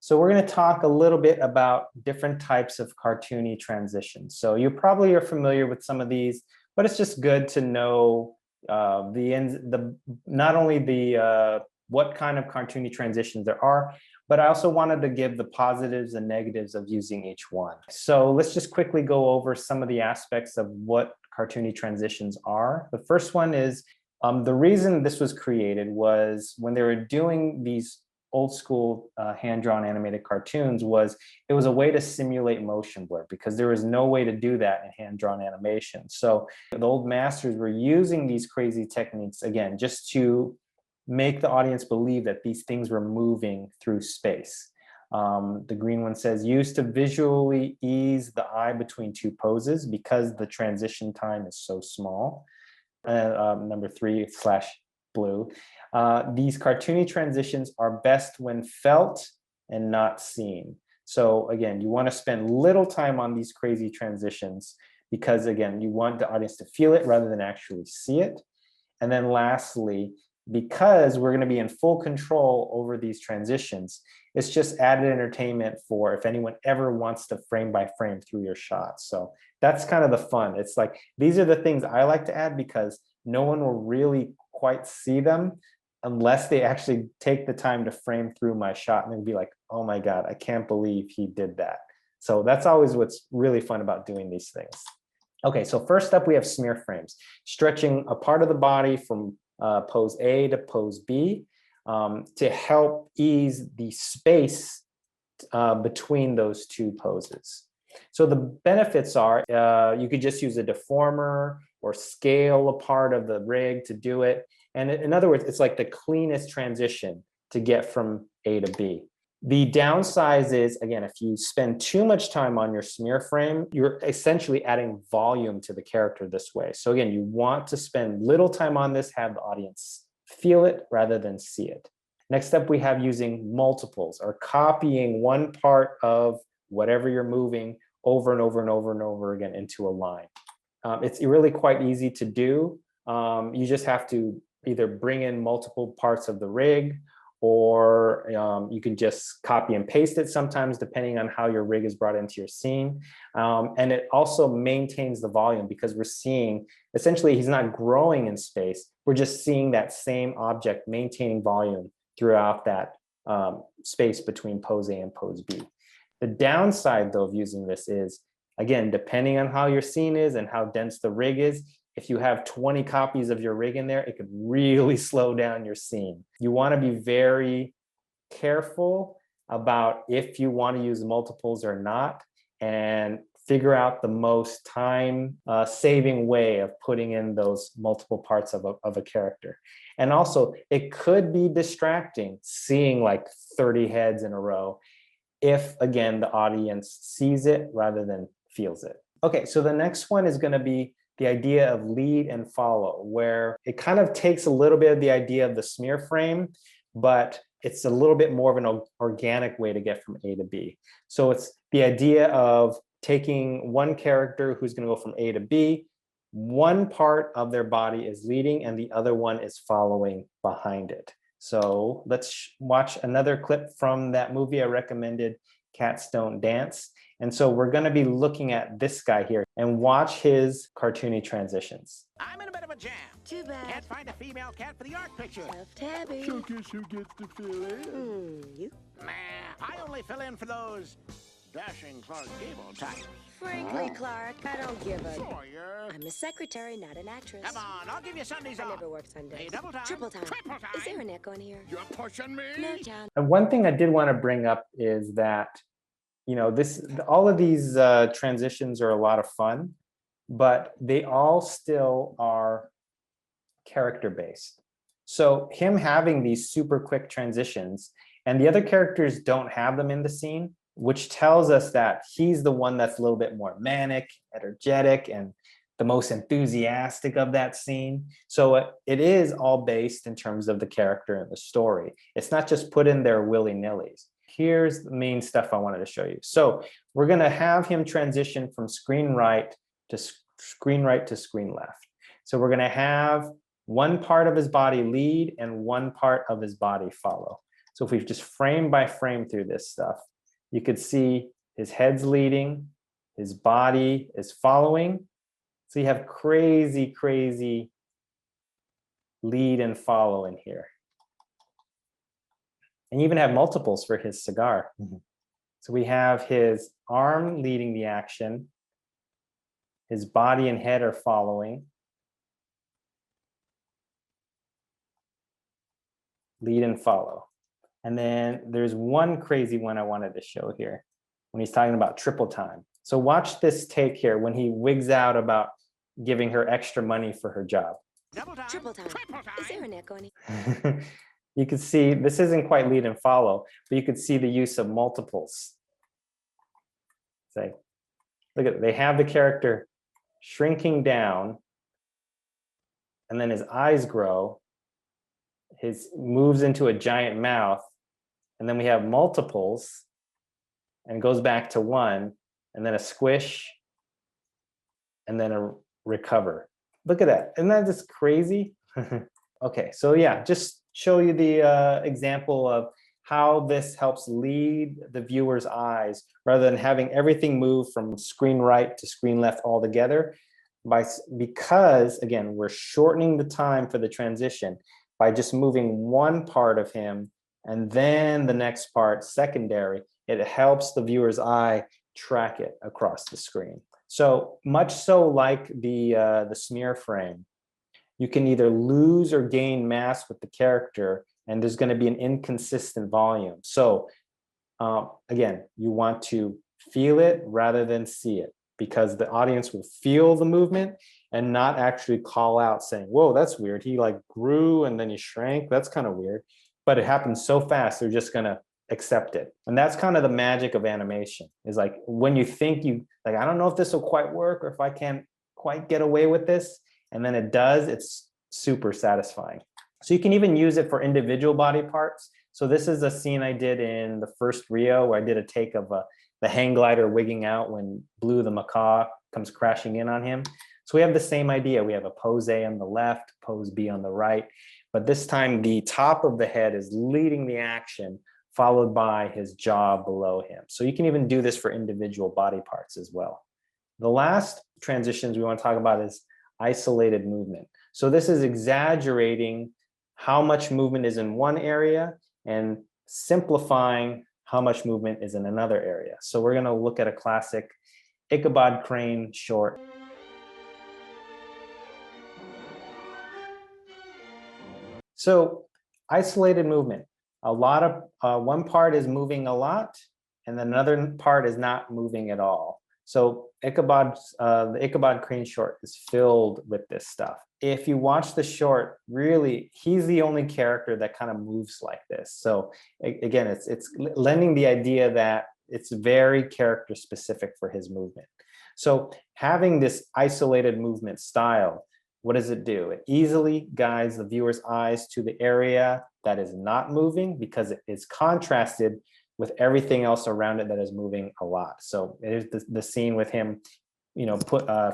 So we're going to talk a little bit about different types of cartoony transitions. So you probably are familiar with some of these, but it's just good to know not only the what kind of cartoony transitions there are, but I also wanted to give the positives and negatives of using each one. So let's just quickly go over some of the aspects of what cartoony transitions are. The first one is the reason this was created was when they were doing these old school hand-drawn animated cartoons it was a way to simulate motion blur because there was no way to do that in hand-drawn animation. So the old masters were using these crazy techniques, again, just to make the audience believe that these things were moving through space. The green one says, used to visually ease the eye between two poses because the transition time is so small. Number 3 / blue. These cartoony transitions are best when felt and not seen. So again, you want to spend little time on these crazy transitions because again, you want the audience to feel it rather than actually see it. And then lastly, because we're going to be in full control over these transitions, it's just added entertainment for if anyone ever wants to frame by frame through your shots. So that's kind of the fun. It's like, these are the things I like to add because no one will really quite see them unless they actually take the time to frame through my shot and they'll be like, oh my God, I can't believe he did that. So that's always what's really fun about doing these things. Okay, so first up we have smear frames, stretching a part of the body from pose A to pose B to help ease the space between those two poses. So the benefits are you could just use a deformer or scale a part of the rig to do it. And in other words, it's like the cleanest transition to get from A to B. The downside is, again, if you spend too much time on your smear frame, you're essentially adding volume to the character this way. So again, you want to spend little time on this, have the audience feel it rather than see it. Next up, we have using multiples or copying one part of whatever you're moving over and over and over and over again into a line. It's really quite easy to do. You just have to either bring in multiple parts of the rig, or you can just copy and paste it sometimes depending on how your rig is brought into your scene. And it also maintains the volume because we're seeing, essentially he's not growing in space, we're just seeing that same object maintaining volume throughout that space between pose A and pose B. The downside though of using this is, again, depending on how your scene is and how dense the rig is, if you have 20 copies of your rig in there, it could really slow down your scene. You want to be very careful about if you want to use multiples or not, and figure out the most time saving way of putting in those multiple parts of a character. And also, it could be distracting seeing like 30 heads in a row if, again, the audience sees it rather than feels it. Okay, so the next one is going to be the idea of lead and follow, where it kind of takes a little bit of the idea of the smear frame, but it's a little bit more of an organic way to get from A to B. So it's the idea of taking one character who's going to go from A to B, one part of their body is leading and the other one is following behind it. So let's watch another clip from that movie I recommended, Cats Don't Dance. And so we're going to be looking at this guy here and watch his cartoony transitions. I'm in a bit of a jam. Too bad. Can't find a female cat for the art picture. Tough tabby. So guess who gets to fill in? You? Nah, I only fill in for those dashing Clark Gable types. Frankly, Clark, I don't give a... Sawyer. I'm a secretary, not an actress. Come on, I'll give you Sundays I off. never work Sundays. Hey, double time. Triple time. Triple time. Is there an echo in here? You're pushing me? No, John. And one thing I did want to bring up is that, you know, all of these transitions are a lot of fun, but they all still are character-based. So him having these super quick transitions and the other characters don't have them in the scene, which tells us that he's the one that's a little bit more manic, energetic, and the most enthusiastic of that scene. So it is all based in terms of the character and the story. It's not just put in there willy-nilly. Here's the main stuff I wanted to show you. So we're going to have him transition from screen right to screen left. So we're going to have one part of his body lead and one part of his body follow. So if we just frame by frame through this stuff, you could see his head's leading, his body is following. So you have crazy, crazy lead and follow in here. And you even have multiples for his cigar. So we have his arm leading the action, his body and head are following, lead and follow. And then there's one crazy one I wanted to show here when he's talking about triple time. So watch this take here when he wigs out about giving her extra money for her job. Double time. Triple time. Triple time. Is there an echo any? You can see this isn't quite lead and follow, but you could see the use of multiples. Say, look at, they have the character shrinking down, and then his eyes grow, his moves into a giant mouth, and then we have multiples, and goes back to one, and then a squish, and then a recover. Look at that. Isn't that just crazy? Okay, so yeah, just show you the example of how this helps lead the viewer's eyes rather than having everything move from screen right to screen left altogether. Because, again, we're shortening the time for the transition by just moving one part of him and then the next part secondary. It helps the viewer's eye track it across the screen. So much so like the smear frame, you can either lose or gain mass with the character, and there's going to be an inconsistent volume. So again, you want to feel it rather than see it, because the audience will feel the movement and not actually call out saying, whoa, that's weird. He like grew and then he shrank. That's kind of weird. But it happens so fast, they're just going to accept it. And that's kind of the magic of animation, is like when you think like, I don't know if this will quite work or if I can't quite get away with this. And then it does, it's super satisfying. So you can even use it for individual body parts. So this is a scene I did in the first Rio where I did a take of the hang glider wigging out when Blue the macaw comes crashing in on him. So we have the same idea. We have a pose A on the left, pose B on the right, but this time the top of the head is leading the action, followed by his jaw below him. So you can even do this for individual body parts as well. The last transitions we want to talk about is isolated movement. So this is exaggerating how much movement is in one area and simplifying how much movement is in another area. So we're going to look at a classic Ichabod Crane short. So isolated movement, a lot of one part is moving a lot and another part is not moving at all. So the Ichabod Crane short is filled with this stuff. If you watch the short, really, he's the only character that kind of moves like this. So again, it's lending the idea that it's very character specific for his movement. So having this isolated movement style, what does it do? It easily guides the viewer's eyes to the area that is not moving because it is contrasted with everything else around it that is moving a lot. So there's the scene with him,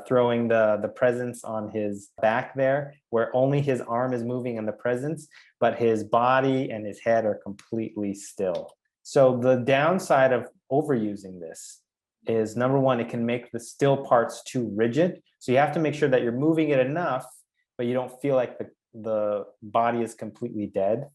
throwing the presents on his back there, where only his arm is moving in the presents, but his body and his head are completely still. So the downside of overusing this is, number one, it can make the still parts too rigid. So you have to make sure that you're moving it enough, but you don't feel like the body is completely dead.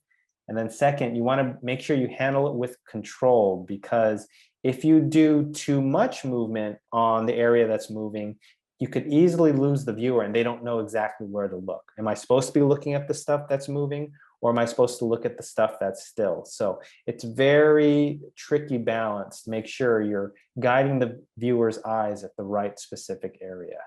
And then second, you want to make sure you handle it with control, because if you do too much movement on the area that's moving, you could easily lose the viewer and they don't know exactly where to look. Am I supposed to be looking at the stuff that's moving, or am I supposed to look at the stuff that's still? So it's very tricky balance to make sure you're guiding the viewer's eyes at the right specific area.